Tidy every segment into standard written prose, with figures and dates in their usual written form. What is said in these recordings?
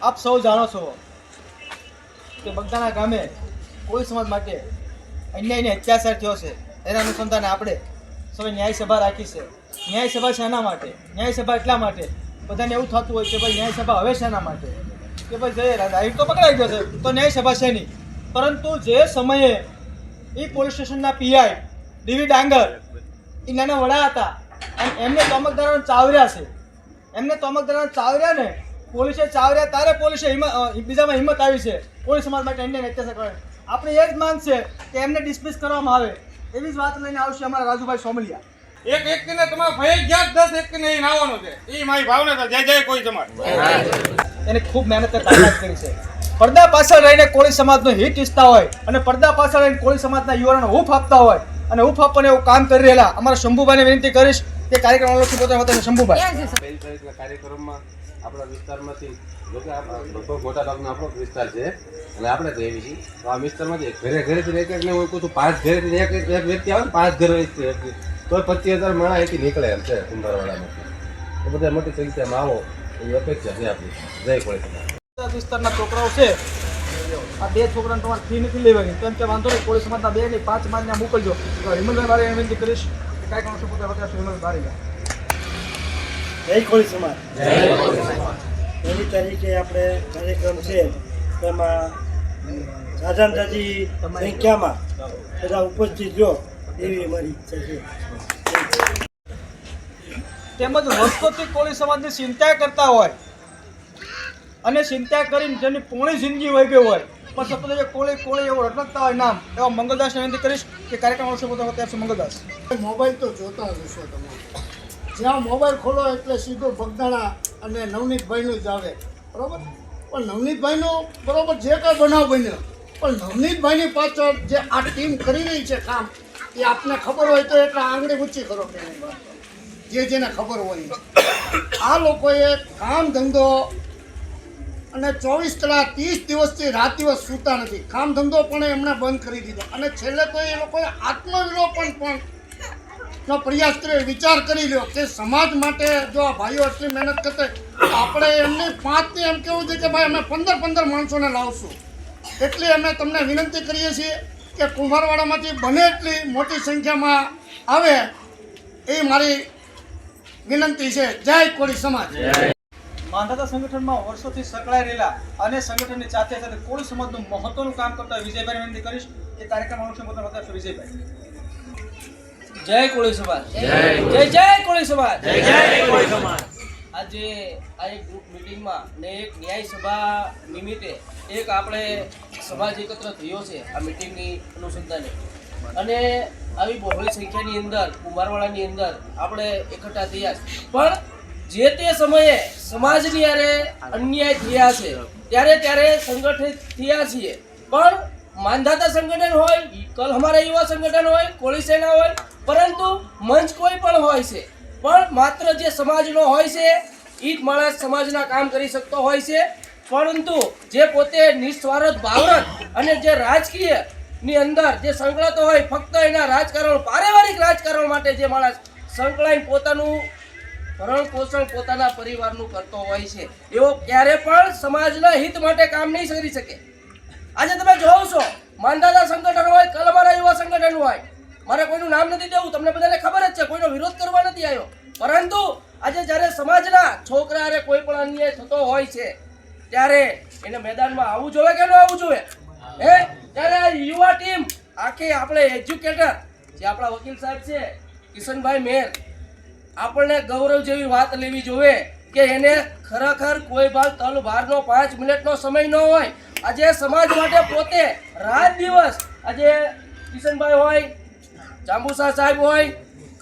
આપ સૌ જાણો છો કે બગદાણા ગામે કોળી સમાજ માટે અન્યાય અને અત્યાચાર થયો છે. એના અનુસંધાને આપણે સૌ ન્યાય સભા રાખી છે. ન્યાય સભા શાના માટે? ન્યાય સભા એટલા માટે બધાને એવું થતું હોય કે ભાઈ ન્યાય સભા હવે શાના માટે, કે ભાઈ જે રાઈટ તો પકડાઈ ગયો છે તો ન્યાય સભા છે નહીં. પરંતુ જે સમયે એ પોલીસ સ્ટેશનના પીઆઈ ડીવી ડાંગર એ નાના વડા હતા અને એમને તોમકદારોને ચાવર્યા છે. એમને તોમકદારોને ચાવર્યા ને પોલીસે ચાવર્યા ત્યારે પોલીસે બીજામાં હિંમત આવી છે કોળી સમાજ માટે અન્યાય અત્યાચાર કરે. આપણે એ જ માંગ છે કે એમને ડિસ્મિસ કરવામાં આવે. એવી જ વાત લઈને આવશે અમારા રાજુભાઈ સોમલિયા. એક વ્યક્તિને તમારે ફરજિયાત 10 વ્યક્તિને અહીં આવવાનું છે. એ મારી ભાવના છે. જય જય કોળી સમાજ. એને ખૂબ મહેનત તાકાત કરી છે. પડદા પાછળ રહીને કોળી સમાજનો હિત ઈચ્છતા હોય અને પડદા પાછળ રહીને કોળી સમાજના યુવાનોને હૂફ આપતા હોય અને હૂફ આપવાને એવું કામ કરી રહેલા અમારા શંભુભાઈને વિનંતી કરીશ કે કાર્યક્રમ અનુલક્ષી પોતાના વતન શંભુભાઈ. પહેલી તારીખના કાર્યક્રમમાં આપણા વિસ્તારમાંથી જોકે લગભગ મોટા ભાગનો આપણો વિસ્તાર છે અને આપણે તો એવી છીએ તો આ વિસ્તારમાંથી ઘરે ઘરેથી એક ને હું કહું છું 5 ઘરેથી એક વ્યક્તિ આવે ને 5 ઘર તો 25,000 માણસ અહીંથી નીકળે એમ છે કુંભારવાડામાંથી. તો બધા મોટી સંખ્યામાં આવો એવી અપેક્ષા છે આપણી. જય કોળી સમાજ. વિસ્તારના છોકરાઓ છે આ 2 છોકરાને તમારે ફી નથી લેવાની તો એમ કે વાંધો નહીં કોળી સમાજના 2 નહીં 5 માન્ય મોકલજો. તો હિમલભાઈ બારે વિનંતી કરીશ કે કાંઈક અનુસર પોતા વતન હિમલભાઈ બારે. જય કોળી સમાજ. પહેલી તારીખે આપણે કાર્યક્રમ છે તેમાં જાજી સંખ્યામાં બધા ઉપસ્થિત જો એવી અમારી ઈચ્છા છે. તેમજ વર્ષોથી કોળી સમાજની ચિંતા કરતા હોય અને ચિંતા કરીને જેની પૂર્ણ જિંદગી વહી ગઈ હોય પણ સતત કોળી કોળી એવું રટકતા હોય નામ એવા મંગલદાસને વિનંતી કરીશ કે કાર્યક્રમ અનુસર પોતા વતન મંગલદાસ. મોબાઈલ તો જોતા જ હશો તમે. જ્યાં મોબાઈલ ખોલો એટલે સીધો બગદાણા અને નવનીતભાઈનું જ આવે, બરાબર. પણ નવનીતભાઈનું બરાબર જે કાંઈ બનાવ બન્યો પણ નવનીતભાઈની પાછળ જે આ ટીમ કરી રહી છે કામ એ આપને ખબર હોય તો એટલે આંગળી ઊંચી કરો કે જેને ખબર હોય. આ લોકોએ કામ ધંધો અને 24 કલાક 30 દિવસથી રાત દિવસ સૂતા નથી. કામ ધંધો પણ એમણે બંધ કરી દીધો અને છેલ્લે તો એ લોકોએ આત્મવિલોપન પણ નો પ્રયાસ કર્યો. વિચાર કરી લ્યો કે સમાજ માટે જો આ ભાઈઓ આટલી મહેનત કરતે આપણે એમની 5 એમ કેવું છે કે ભાઈ અમે 15 માણસોને લાવશું. એટલે અમે તમને વિનંતી કરીએ છીએ કે કુંભારવાડામાંથી બને એટલી મોટી સંખ્યામાં આવે એ મારી વિનંતી છે. જય કોળી સમાજ. માંધાતા સંગઠનમાં વર્ષોથી સંકળાઈ રહેલા અને સંગઠનની સાથે સાથે કોળી સમાજનું મહત્વનું કામ કરતા વિજયભાઈ વિનંતી કરીશ કે કાર્યક્રમ અનુસર પોતાના વતન વિજયભાઈ. જય કોળી સમાજ. જય જય કોળી સમાજ. જય જય કોળી સમાજ. આજે આ એક ગ્રુપ મીટિંગમાં ને એક ન્યાય સભા નિમિત્તે એક આપણે સમાજ એકત્ર થયો છે આ મીટિંગની અનુસંધાને અને આવી બહોળી સંખ્યાની અંદર કુંભારવાડાની અંદર આપણે એકઠા થયા છે. પણ જે તે સમયે સમાજની યારે અન્યાય થયા છે ત્યારે સંગઠિત થયા છીએ. પણ માંધાતા સંગઠન હોય, કલ અમારા યુવા સંગઠન હોય, કોળી સેના હોય, પરંતુ મંચ કોઈ પણ હોય છે પણ માત્ર જે સમાજનો હોય છે એ જ માણસ સમાજના કામ કરી શકતો હોય છે. પરંતુ જે પોતે નિસ્વાર્થ ભાવના અને જે રાજકીય ની અંદર જે સંકળાતો હોય ફક્ત એના રાજકારણ પારિવારિક રાજકારણ માટે જે માણસ સંકળાઈને પોતાનું ભરણ પોષણ પોતાના પરિવારનું કરતો હોય છે એવો ક્યારે પણ સમાજના હિત માટે કામ નહીં કરી શકે. આજે તમે જોવો છો માંધાતા સંગઠન હોય, કલમારા યુવા સંગઠન હોય, મારે કોઈનું નામ નથી દેવું, તમને બધાને ખબર જ છે, કોઈનો વિરોધ કરવા નથી આવ્યો. પરંતુ આજે જ્યારે સમાજના છોકરાને કોઈ પણ અન્યાય થતો હોય છે ત્યારે એને મેદાનમાં આવવું જોઈએ કે ન આવવું જોઈએ? ત્યારે આ યુવા ટીમ આખી આપણે એજ્યુકેટર જે આપણા વકીલ સાહેબ છે કિશનભાઈ મેર આપણને ગૌરવ જેવી વાત લેવી જોઈએ કે એને ખરેખર કોઈ ભાગ તલ ભારનો 5 મિનિટનો સમય ન હોય. આજે સમાજ માટે પોતે રાત દિવસ આજે કિશનભાઈ હોય, જાંબુસા સાહેબ હોય,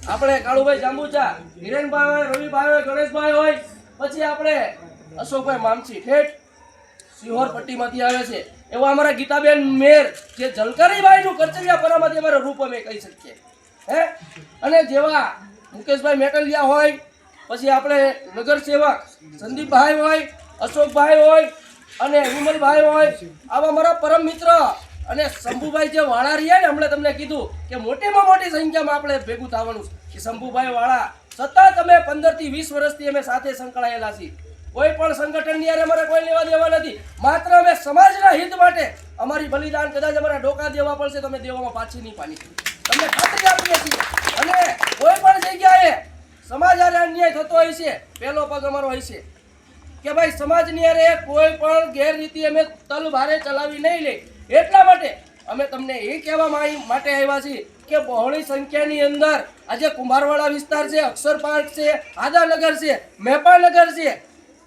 આપણે કાળુભાઈ જાંબુચા, હિરેનભાઈ હોય, રવિભાઈ હોય, ગણેશભાઈ હોય, પછી આપણે અશોકભાઈ મામસી ઠેઠ સિહોર પટ્ટીમાંથી આવે છે એવા અમારા ગીતાબેન મેર જે જલકરીભાઈનું કર્તવ્ય પરામાંથી અમારા રૂપ અમે કહી શકીએ. અને જેવા મુકેશભાઈ મેટલિયા હોય, પછી આપણે નગર સેવક સંદીપભાઈ હોય, અશોકભાઈ હોય અને વિમલભાઈ હોય, આવા મારા પરમ મિત્ર અને શંભુભાઈ જે વાળા રહ્યા ને હમણાં તમને કીધું કે મોટીમાં મોટી સંખ્યામાં આપણે ભેગું થવાનું છે. કે શંભુભાઈ વાળા સતત અમે 15 થી 20 વર્ષથી અમે સાથે સંકળાયેલા છીએ. કોઈ પણ સંગઠનની હારે અમારે કોઈ લેવા દેવા નથી. માત્ર અમે સમાજના હિત માટે અમારી બલિદાન કદાચ અમારા ડોકા દેવા પડશે તો અમે દેવામાં પાછી નહીં પાની. તમને ખાતરી આપીએ છીએ. અને કોઈ પણ જગ્યાએ સમાજ હારે અન્યાય થતો હોય છે, પહેલો પગ અમારો હોય છે કે ભાઈ સમાજની હારે કોઈ પણ ગેરરીતિ અમે તલવારે ચલાવી નહીં લે. એટલા માટે અમે તમને એ કહેવા માટે આવ્યા છીએ કે બહોળી સંખ્યાની અંદર આજે કુંભારવાડા વિસ્તાર છે, અક્ષર પાર્ક છે, આદાનગર છે, મેપાનગર છે,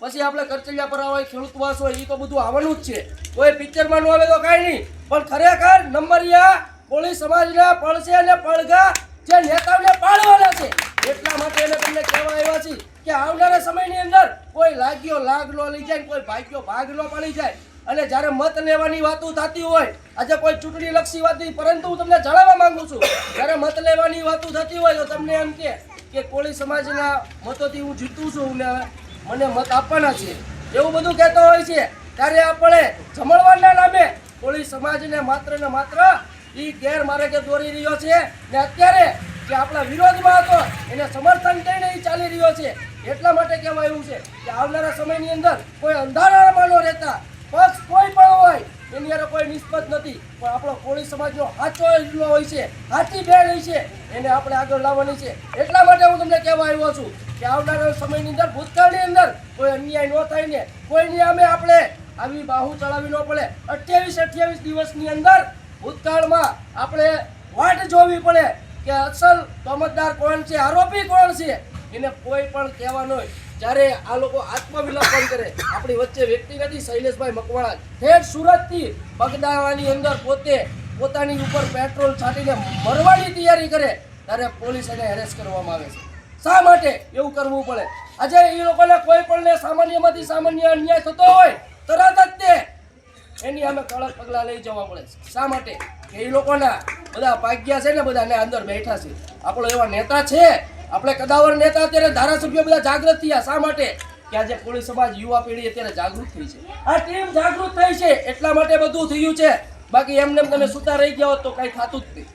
પછી આપણે કરચલિયા પર હોય, ખેડૂતવાસ હોય, એ તો બધું આવવાનું જ છે. કોઈ પિક્ચરમાં ન આવે તો કાંઈ નહીં, પણ ખરેખર નંબરિયા કોળી સમાજના પડશે અને પડઘા જે નેતાઓને પાડવાના છે. એટલા માટે એને તમને કહેવા આવ્યા છીએ કે આવનારા સમયની અંદર કોઈ લાગ્યો લાગ ન લઈ જાય, કોઈ ભાગ્યો ભાગ ન પડી જાય. અને જ્યારે મત લેવાની વાતો થતી હોય, આજે કોઈ ચૂંટણી લક્ષી વાત નહીં, પરંતુ હું તમને જણાવવા માંગુ છું, જ્યારે મત લેવાની વાતો થતી હોય તો તમને એમ કે કોળી સમાજના મતોથી હું જીતું છું ને મને મત આપવાના છે, એવું બધું કહેતો હોય છે. ત્યારે આપણે જમણવારના નામે કોળી સમાજને માત્ર ને માત્ર એ ગેરમાર્ગે દોરી રહ્યો છે ને અત્યારે જે આપણા વિરોધમાં હતો એને સમર્થન કરીને એ ચાલી રહ્યો છે. એટલા માટે કહેવાયું છે કે આવનારા સમયની અંદર કોઈ અંધારામાં ન રહેતા, પક્ષ કોઈ પણ હોય એની અંદર કોઈ નિસ્બત નથી, પણ આપણો કોળી સમાજનો સાચો એટલો હોય છે, સાચી બેન હોય છે, એને આપણે આગળ લાવવાની છે. એટલા માટે હું તમને કહેવા આવ્યો છું કે આવનારા સમયની અંદર ભૂતકાળની અંદર કોઈ અન્યાય ન થાય ને કોઈની અમે આપણે આવી બાહુ ચડાવી ન પડે. 28 દિવસની અંદર ભૂતકાળમાં આપણે વાટ જોવી પડે કે અસલ તોમતદાર કોણ છે, આરોપી કોણ છે, એને કોઈ પણ કહેવાનું હોય. જ્યારે આ લોકો આત્મવિલોપન કરે, આપણી વચ્ચે વ્યક્તિ નથી, શૈલેષભાઈ મકવાણા ઠેઠ સુરતથી બગદાણાની અંદર પોતાની ઉપર પેટ્રોલ છાંટીને મરવાની તૈયારી કરે, ત્યારે પોલીસ એને એરેસ્ટ કરવામાં આવે છે. શા માટે એવું કરવું પડે? આજે એ લોકોને કોઈ પણ સામાન્યમાંથી સામાન્ય અન્યાય થતો હોય તરત જ તે એની અમે કડક પગલાં લઈ જવા પડે છે. શા માટે? કે એ લોકોના બધા ભાગ્યા છે ને બધાને અંદર બેઠા છે. આપણો એવા નેતા છે, આપણે કદાવર નેતા, અત્યારે ધારાસભ્યો બધા જાગૃત થયા. શા માટે? કે આજે કોળી સમાજ યુવા પેઢી અત્યારે જાગૃત થઈ છે, આ ટીમ જાગૃત થઈ છે, એટલા માટે બધું થયું છે. બાકી એમને તમે સુતા રહી ગયા હોત તો કઈ થતું જ નહીં.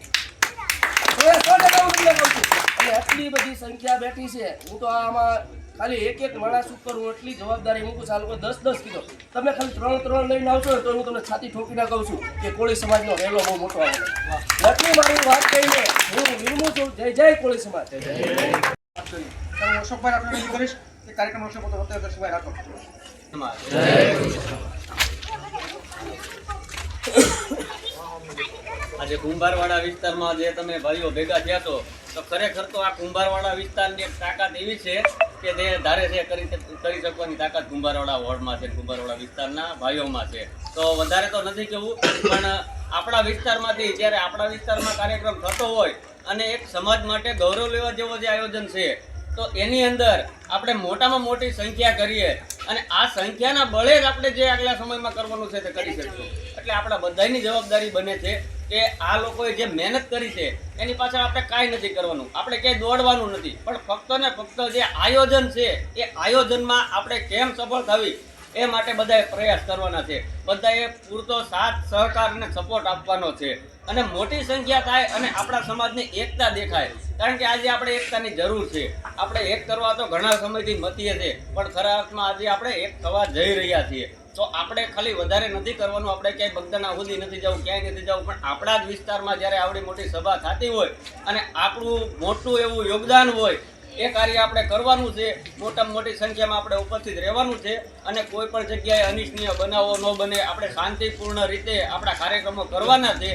અને આટલી બધી સંખ્યા બેઠી છે, હું તો આમાં ખાલી એક માણસ ઉપર હું એટલી જવાબદારી મૂકું છું. આ લોકો 10 કીધો, તમે ખાલી 3 લઈને આવશો તો હું તમને છાતી ઠોકીને કહું છું કે કોળી સમાજનો રેલો બહુ મોટો આવે. એટલી મારી વાત કહીને હું વિરમું છું. જય જય કોળી સમાજ. અશોકભાઈ આપણે રજૂ કરીશ કે કાર્યક્રમ અશોક દર્શકભાઈ રાખો. આજે કુંભારવાડા વિસ્તારમાં જે તમે ભાઈઓ ભેગા થયા છો, તો ખરેખર તો આ કુંભારવાડા વિસ્તારની એક તાકાત એવી છે કે જે ધારે છે કરી શકવાની તાકાત કુંભારવાડા વોર્ડમાં છે, કુંભારવાડા વિસ્તારના ભાઈઓમાં છે. તો વધારે તો નથી કહેવું, પણ આપણા વિસ્તારમાંથી જ્યારે આપણા વિસ્તારમાં કાર્યક્રમ થતો હોય અને એક સમાજ માટે ગૌરવ લેવા જેવો જે આયોજન છે, તો એની અંદર આપણે મોટામાં મોટી સંખ્યા કરીએ અને આ સંખ્યાના બળે જ આપણે જે આગલા સમયમાં કરવાનું છે તે કરી શકશું. એટલે આપણા બધાની જવાબદારી બને છે કે આ લોકોએ જે મહેનત કરી છે એની પાછળ આપણે કાંઈ નથી કરવાનું, આપણે ક્યાંય દોડવાનું નથી, પણ ફક્ત ને ફક્ત જે આયોજન છે એ આયોજનમાં આપણે કેમ સફળ થવી એ માટે બધાએ પ્રયાસ કરવાના છે. બધાએ પૂરતો સાથ સહકાર અને સપોર્ટ આપવાનો છે અને મોટી સંખ્યા થાય અને આપણા સમાજની એકતા દેખાય. કારણ કે આજે આપણે એકતાની જરૂર છે. આપણે એક કરવા તો ઘણા સમયથી મતીએ છે, પણ ખરા અર્થમાં આજે આપણે એક થવા જઈ રહ્યા છીએ. તો આપણે ખાલી વધારે નથી કરવાનું, આપણે ક્યાંય બગદાણા સુધી નથી જવું, ક્યાંય નથી જવું, પણ આપણા જ વિસ્તારમાં જ્યારે આવડી મોટી સભા થતી હોય અને આપણું મોટું એવું યોગદાન હોય એ કાર્ય આપણે કરવાનું છે. મોટામાં મોટી સંખ્યામાં આપણે ઉપસ્થિત રહેવાનું છે અને કોઈ પણ જગ્યાએ અનિચ્છનીય બનાવો ન બને, આપણે શાંતિપૂર્ણ રીતે આપણા કાર્યક્રમો કરવાના છે.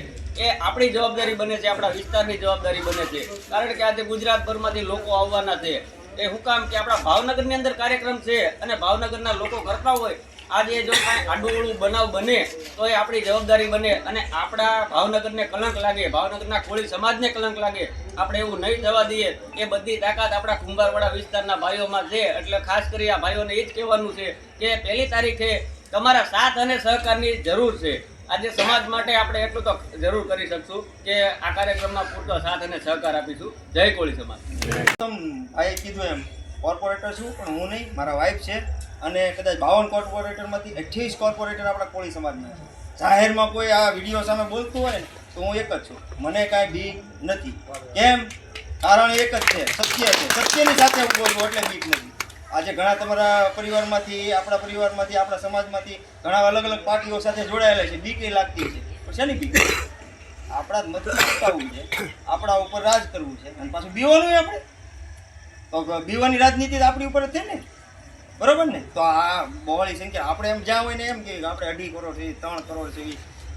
એ આપણી જવાબદારી બને છે, આપણા વિસ્તારની જવાબદારી બને છે. કારણ કે આજે ગુજરાતભરમાંથી લોકો આવવાના છે. એ હું કામ કે આપણા ભાવનગરની અંદર કાર્યક્રમ છે અને ભાવનગરના લોકો કરતા હોય, આજે જો કાંઈ આડું બનાવ બને તો એ આપણી જવાબદારી બને અને આપણા ભાવનગરને કલંક લાગે, ભાવનગરના કોળી સમાજને કલંક લાગે. આપણે એવું નહીં થવા દઈએ. એ બધી તાકાત આપણા કુંભારવાડા વિસ્તારના ભાઈઓમાં છે. એટલે ખાસ કરી આ ભાઈઓને એ જ કહેવાનું છે કે 1 તારીખે તમારા સાથ અને સહકારની જરૂર છે. આજે સમાજ માટે આપણે એટલું તો જરૂર કરી શકશું કે આ કાર્યક્રમમાં પૂરતો સાથ અને સહકાર આપીશું. જય કોળી સમાજ. આ કીધું એમ કોર્પોરેટર છું, પણ હું નહીં, મારા વાઇફ છે અને કદાચ 52 કોર્પોરેટરમાંથી 28 કોર્પોરેટર આપણા કોળી સમાજના છે. જાહેરમાં કોઈ આ વિડીયો સામે બોલતું હોય ને તો હું એક જ છું, મને કાંઈ બીક નથી. કેમ? કારણ એક જ છે, સત્ય છે. સત્યની સાથે હું બોલું એટલે બીક નથી. આજે ઘણા તમારા પરિવારમાંથી, આપણા સમાજમાંથી ઘણા અલગ અલગ પાર્ટીઓ સાથે જોડાયેલા છે, બીક લાગતી છે. પણ શેની બીક? આપણા જ મતથી ચૂકવવું છે, આપણા ઉપર રાજ કરવું છે અને પાછું બીવાનું આપણે તો બીવાની રાજનીતિ આપણી ઉપર જ છે ને, બરોબર ને? તો આ બહોળી સંખ્યા આપણે એમ જ્યાં હોય ને એમ કે આપણે 2.5 કરોડ છે, 3 કરોડ છે,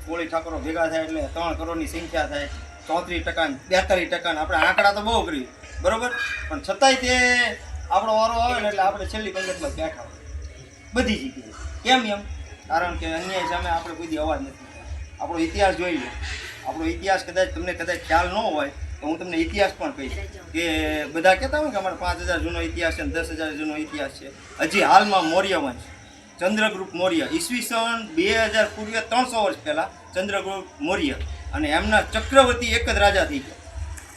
કોળી ઠાકોરો ભેગા થાય એટલે 3 કરોડની સંખ્યા થાય, 34% 42%. આપણે આંકડા તો બહુ કરી, બરોબર, પણ છતાંય તે આપણો વારો આવે ને એટલે આપણે છેલ્લી પંગતમાં બેઠા હોય બધી જગ્યાએ. કેમ એમ? કારણ કે અન્યાય સામે આપણે કોઈ દી અવાજ નથી. આપણો ઇતિહાસ જોઈ લો. આપણો ઇતિહાસ તમને કદાચ ખ્યાલ ન હોય તો હું તમને ઇતિહાસ પણ કહીશ કે બધા કહેતા હોય કે અમારે 5000 જૂનો ઇતિહાસ છે, 10,000 જૂનો ઇતિહાસ છે. હજી હાલમાં મૌર્ય વંશ, ચંદ્રગુપ્ત મૌર્ય, ઈસવીસન 2000 પૂર્વે 300 વર્ષ પહેલાં ચંદ્રગુપ્ત મૌર્ય અને એમના ચક્રવર્તી એક જ રાજા થઈ ગયા,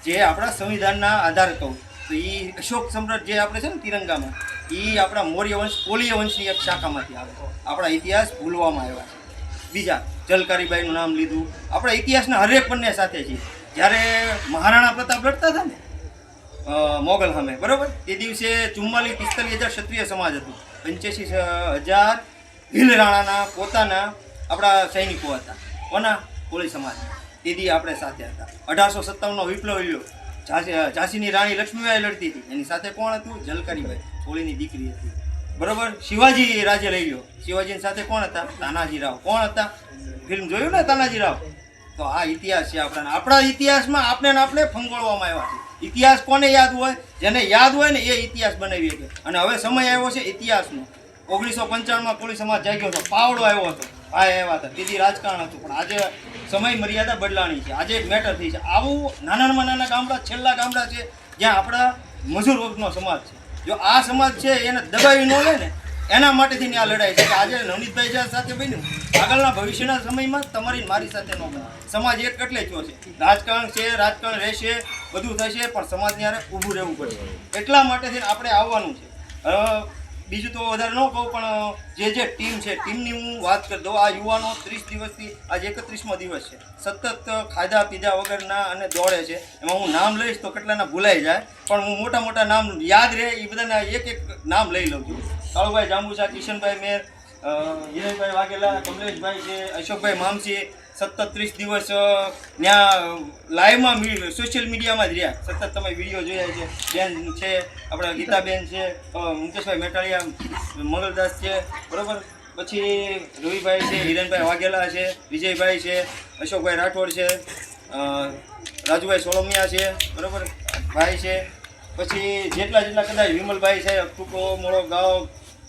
જે આપણા સંવિધાનના આધાર કહું તો એ અશોક સમ્રાટ જે આપણે છે ને તિરંગામાં, એ આપણા મૌર્ય વંશ, કોળીય વંશની એક શાખામાંથી આવે. આપણા ઇતિહાસ ભૂલવામાં આવ્યા છે. બીજા જલકારીબાઈનું નામ લીધું. આપણા ઇતિહાસના હરેક બંને સાથે છે. જ્યારે મહારાણા પ્રતાપ લડતા હતા ને મોગલ સામે, બરોબર, તે દિવસે 44-45 હજાર ક્ષત્રિય સમાજ હતું, 85,000 ભીલ રાણાના પોતાના આપણા સૈનિકો હતા. કોના? કોળી સમાજ. તે દી આપણે સાથે હતા. 1857નો વિપ્લવ લ્યો, ઝાંસીની રાણી લક્ષ્મીબાઈ લડતી હતી, એની સાથે કોણ હતું? જલકારીબાઈ, કોળીની દીકરી હતી, બરોબર. શિવાજી રાજ્ય લઈ લો, શિવાજીની સાથે કોણ હતા? તાનાજી રાવ. કોણ હતા? ફિલ્મ જોયું ને તાનાજી રાવ? તો આ ઇતિહાસ છે આપણા. આપણા ઇતિહાસમાં આપણે ફંગોળવામાં આવ્યા છે. ઇતિહાસ કોને યાદ હોય? જેને યાદ હોય ને એ ઇતિહાસ બનાવી શકે. અને હવે સમય આવ્યો છે ઇતિહાસનો. 1955માં કોળી સમાજ જાગ્યો હતો, પાવડો આવ્યો હતો, ભાઈ આવ્યા હતા, તેથી રાજકારણ હતું. પણ આજે સમય મર્યાદા બદલાણી છે. આજે એક મેટર થઈ છે. આવું નાનામાં નાના ગામડા, છેલ્લા ગામડા છે જ્યાં આપણા મજૂર વર્ગનો સમાજ છે. જો આ સમાજ છે એને દબાવી ન લે ને, એના માટેથી આ લડાઈ છે કે આજે નવનીતભાઈ સાથે બન્યું, આગળના ભવિષ્યના સમયમાં તમારી મારી સાથે ન બને. સમાજ એક એટલે થયો છે. રાજકારણ છે, રાજકારણ રહેશે, બધું થશે, પણ સમાજની હારે ઊભું રહેવું પડશે. એટલા માટેથી આપણે આવવાનું છે. બીજું તો વધારે ન કહું, પણ જે ટીમ છે ટીમની હું વાત કરી દઉં. આ યુવાનો 30 દિવસથી આજે 31મો દિવસ છે, સતત ખાધા પીધા વગરના અને દોડે છે. એમાં હું નામ લઈશ તો કેટલાના ભૂલાઈ જાય, પણ હું મોટા મોટા નામ યાદ રહે એ બધાના એક નામ લઈ લઉં છું. કાળુભાઈ જાંબુસા, કિશનભાઈ મેર, હિરેનભાઈ વાઘેલા, કમલેશભાઈ છે, અશોકભાઈ મામસી, સતત 30 દિવસ ત્યાં લાઈવમાં સોશિયલ મીડિયામાં જ રહ્યા. સતત તમે વિડીયો જોયા છે. બેન છે, આપણા ગીતાબેન છે, મુકેશભાઈ મેટાલિયા, મંગલદાસ છે, બરાબર. પછી રવિભાઈ છે, હિરેનભાઈ વાઘેલા છે, વિજયભાઈ છે, અશોકભાઈ રાઠોડ છે, રાજુભાઈ સોળમિયા છે, બરાબર, ભાઈ છે. પછી જેટલા કદાચ વિમલભાઈ છે, ટૂંકો મોળો ગાવ,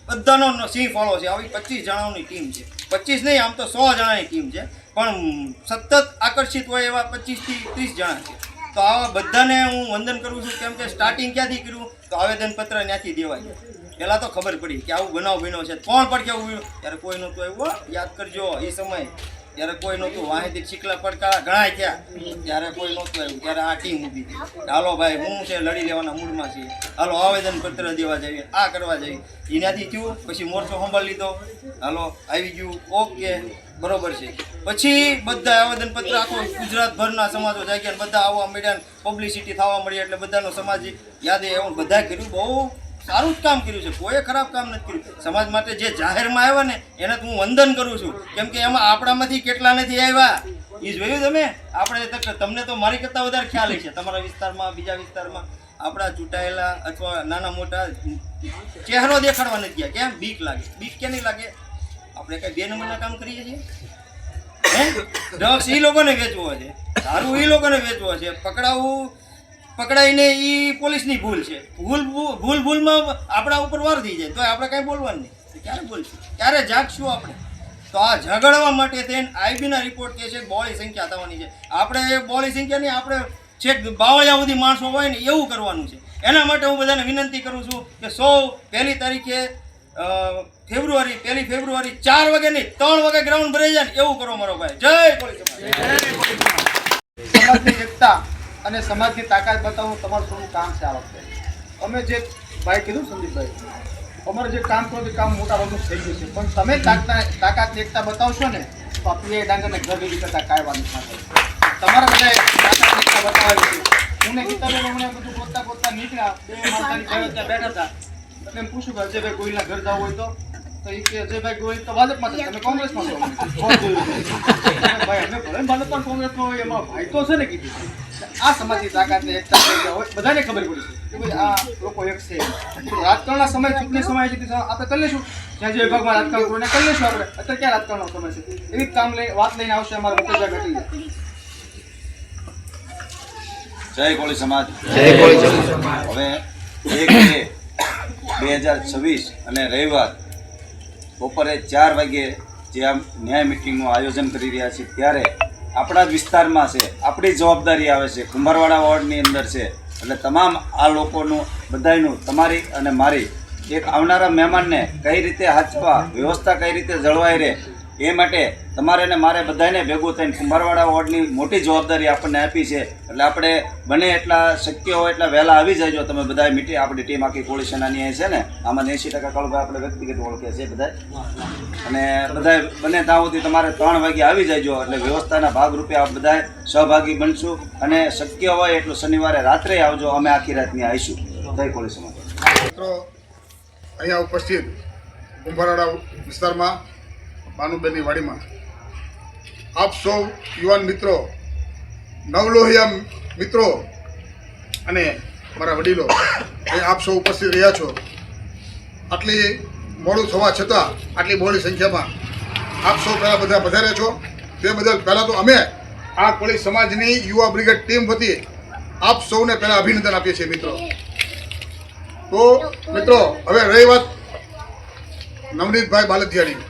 બધાનો સિંહ ફાળો છે. આવી 25 જણાઓની ટીમ છે. 25 નહીં, આમ તો 100 જણાની ટીમ છે, પણ સતત આકર્ષિત હોય એવા 25 થી 30 જણા છે. તો આવા બધાને હું વંદન કરું છું. કેમ કે સ્ટાર્ટિંગ ક્યાંથી કર્યું તો આવેદનપત્ર ત્યાંથી દેવાય. પહેલાં તો ખબર પડી કે આવું બનાવ બન્યો છે. કોણ પણ કેવું ત્યારે કોઈ નહોતું આવ્યું. યાદ કરજો એ સમય, ત્યારે કોઈ નહોતું. વાહેથી શીખલા પડકારા ઘણા થયા, ત્યારે કોઈ નહોતું આવ્યું. ત્યારે આ ટીમ ઊભી હતી. હાલો ભાઈ, હું છે લડી લેવાના મૂડમાં છીએ, હાલો આવેદનપત્ર દેવા જઈએ, આ કરવા જઈએ. એનાથી થયું. પછી મોરચો સંભાળી લીધો, હાલો આવી ગયું, ઓકે બરોબર છે. પછી બધા આવેદનપત્ર આખો ગુજરાતભરના સમાજો જાગ્યા, બધા આવવા મળ્યા, પબ્લિસિટી થવા મળી, એટલે બધાનો સમાજ યાદ એવું બધા કર્યું. બહુ સારું જ કામ કર્યું છે, કોઈ ખરાબ કામ નથી કર્યું. સમાજ માટે જે જાહેરમાં આવ્યા ને એને તો હું વંદન કરું છું. કેમ કે એમાં આપણામાંથી કેટલા નથી આવ્યા એ જોયું તમે. આપણે તમને તો મારી કરતાં વધારે ખ્યાલ છે. તમારા વિસ્તારમાં, બીજા વિસ્તારમાં આપણા ચૂંટાયેલા અથવા નાના મોટા ચહેરો દેખાડવા નથી ગયા. કેમ? બીક લાગે. બીક કેની લાગે? આપણે કઈ 2 નંબરના કામ કરીએ છીએ? ડ્રગ્સ એ લોકોને વેચવો છે, દારૂ એ લોકોને વેચવો છે, પકડાઈને એ પોલીસની ભૂલ છે. ભૂલમાં આપણા ઉપર વાર થઈ જાય તો આપણે કાંઈ બોલવાનું નહીં. ક્યારે બોલશું? ક્યારે જાગશું આપણે? તો આ ઝઘડવા માટે થઈને આઈબીના રિપોર્ટ કહે છે કે બહોળી સંખ્યા થવાની છે. આપણે બહોળી સંખ્યા નહીં, આપણે છેક બાવળિયા સુધી માણસો હોય ને એવું કરવાનું છે. એના માટે હું બધાને વિનંતી કરું છું કે 1 તારીખે ફેબ્રુઆરી 1 ફેબ્રુઆરી 4 વાગે નહીં 3 વાગે ગ્રાઉન્ડ ભરાઈ જાય ને એવું કરો મારો ભાઈ. જય કોળી સમાજ. સમાજની એકતા અને સમાજની તાકાત બતાવવું તમારું થોડું કામ છે આ વખતે. અમે જે ભાઈ કીધું સંદીપભાઈ, અમારે જે કામ કરો તે કામ મોટા ભાગનું થઈ ગયું છે, પણ તમે તાકાત એકતા બતાવશો ને તો આ પીઆઈ ડાંગરને ઘર ભેગી કરતા કાંઈ વાત નથી. તમારા બધાએ તાકાત નિષ્ઠા બતાવી છે. હું ને ગીતાબેન હમણાં બધું ગોતતા નીકળ્યા, બે માણસાની ઘરે ત્યાં બેઠા હતા. એટલે એમ પૂછ્યું કે અજયભાઈ ગોહિલના ઘર જવું હોય તો એ કે અજયભાઈ ગોહિલ તો ભાજપમાં છે, તમે કોંગ્રેસમાં છો. ભાઈ અમે ભલે ભાજપમાં કોંગ્રેસમાં હોય, એમાં ભાઈ તો છે ને કીધું. આ સમાજની તાકાતને એકતા થઈ ગયા હોય બધાને ખબર પડી છે કે ભાઈ આ લોકો એક છે. રાજકારણના સમય ચૂંટણી સમય છે આપણે કરી લઈશું, જ્યાં જે વિભાગમાં રાજકારણ કરીને કરી લઈશું. આપણે અત્યારે ક્યાં રાજકારણનો સમય છે, એવી જ કામ વાત લઈને આવશે અમારા વકીલભાઈ ઘટી. જય કોળી સમાજ. હવે 1/2/2026 અને રવિવાર બપોરે 4 વાગે જે આ ન્યાય મિટિંગનું આયોજન કરી રહ્યા છીએ, ત્યારે આપણા જ વિસ્તારમાં છે, આપણી જવાબદારી આવે છે, કુંભારવાડા વોર્ડની અંદર છે. એટલે તમામ આ લોકોનું બધાયનું, તમારી અને મારી, એક આવનારા મહેમાનને કઈ રીતે હાચવા, વ્યવસ્થા કઈ રીતે જળવાઈ રહે, એ માટે તમારે ને મારે બધાને ભેગું થઈને કુંભારવાડા વોર્ડની મોટી જવાબદારી આપણને આપી છે. એટલે આપણે બને એટલા શક્ય હોય એટલા વહેલા આવી જાયજો તમે બધા. મીટિંગ આપણી ટીમ આખી કોળી સેનાની અહીં છે ને, આમાં 80% કળભાઈ આપણે વ્યક્તિગત ઓળખે છે બધા. અને બધા બને ત્યાં સુધી તમારે 3 વાગે આવી જાયજો. એટલે વ્યવસ્થાના ભાગરૂપે આપ બધા સહભાગી બનશું. અને શક્ય હોય એટલું શનિવારે રાત્રે આવજો, અમે આખી રાતની આવીશું. જય કોળી સમાજ. મિત્રો અહીંયા ઉપસ્થિત કુંભારવાડા વિસ્તારમાં ભાનુબેનની વાડીમાં આપ સૌ યુવાન મિત્રો, નવલોહિયા મિત્રો અને મારા વડીલો એ આપ સૌ ઉપસ્થિત રહ્યા છો. આટલી મોડું થવા છતાં આટલી બહોળી સંખ્યામાં આપ સૌ પહેલાં બધા વધારે છો. તે બદલ પહેલાં તો અમે આ કોળી સમાજની યુવા બ્રિગેડ ટીમ વતી આપ સૌને પહેલાં અભિનંદન આપીએ છીએ મિત્રો. તો મિત્રો હવે રહી વાત નવનીતભાઈ બાલદિયાની,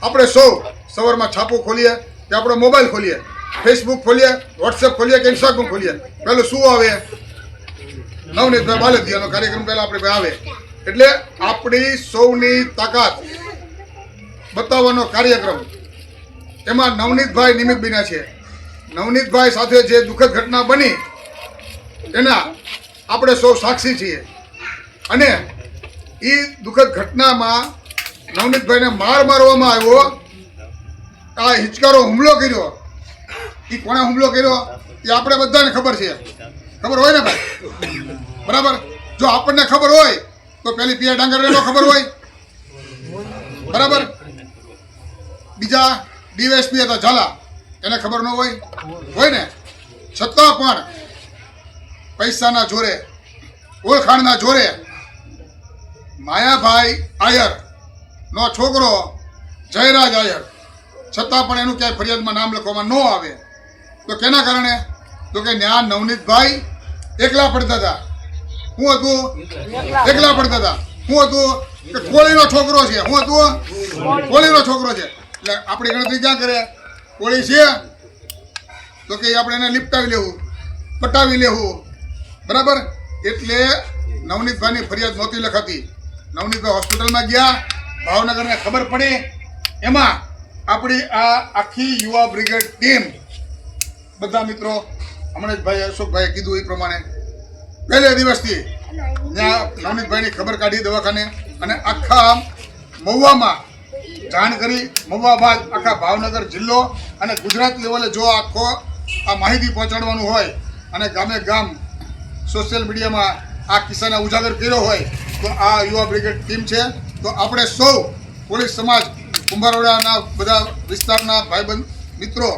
આપણે સૌ સવારમાં છાપું ખોલીએ કે આપણો મોબાઈલ ખોલીએ, ફેસબુક ખોલીએ, વોટ્સએપ ખોલીએ કે ઇન્સ્ટાગ્રામ ખોલીએ, પહેલું શું આવે? નવનીતભાઈ બાલદિયાનો કાર્યક્રમ પહેલાં આપણે આવે. એટલે આપણી સૌની તાકાત બતાવવાનો કાર્યક્રમ, એમાં નવનીતભાઈ નિમિત્ત બન્યા છે. નવનીતભાઈ સાથે જે દુઃખદ ઘટના બની એના આપણે સૌ સાક્ષી છીએ. અને એ દુઃખદ ઘટનામાં નવનીતભાઈને માર મારવામાં આવ્યો, આ હિચકારો હુમલો કર્યો, એ કોણે હુમલો કર્યો એ આપણે બધાને ખબર છે. ખબર હોય ને ભાઈ? બરાબર. જો આપણને ખબર હોય તો પેલી પીઆઈ ડાંગરને ન ખબર હોય, બરાબર. બીજા ડીવાયએસપી હતા ઝાલા, એને ખબર ન હોય ને? છતાં પણ પૈસાના જોરે, ઓળખાણના જોરે માયાભાઈ આયર નો છોકરો જયરાજ આયર, છતાં પણ એનું ક્યાંય ફરિયાદમાં નામ લખવામાં ન આવે. તો કેના કારણે? તો કે ન્યા નવનીતભાઈ એકલા પડતા હતા. શું હતું? એકલા પડતા હતા. શું હતું? કે કોળીનો છોકરો છે. શું હતું? કોળીનો છોકરો છે. એટલે આપણી ગણતરી ક્યાં કરે? કોળી છે તો કે આપણે એને લીપટાવી લેવું, પટાવી લેવું, બરાબર. એટલે નવનીતભાઈની ફરિયાદ નહોતી લખાતી. નવનીતભાઈ હોસ્પિટલમાં ગયા, ભાવનગરને ખબર પડી. એમાં આપણી આ આખી યુવા બ્રિગેડ ટીમ, બધા મિત્રો, હમણાં જ ભાઈ અશોકભાઈએ કીધું એ પ્રમાણે પહેલે દિવસથી ત્યાં નવનીતભાઈની ખબર કાઢી દવાખાને, અને આખા મહુવામાં જાણ કરી. મહુવા બાદ આખા ભાવનગર જિલ્લો અને ગુજરાત લેવલે જો આખો આ માહિતી પહોંચાડવાનું હોય અને ગામે ગામ સોશિયલ મીડિયામાં આ કિસ્સાને ઉજાગર કર્યો હોય તો આ યુવા બ્રિગેડ ટીમ છે. તો આપણે સૌ કોળી સમાજ, કુંભારવાડાના બધા વિસ્તારના ભાઈબંધ મિત્રો,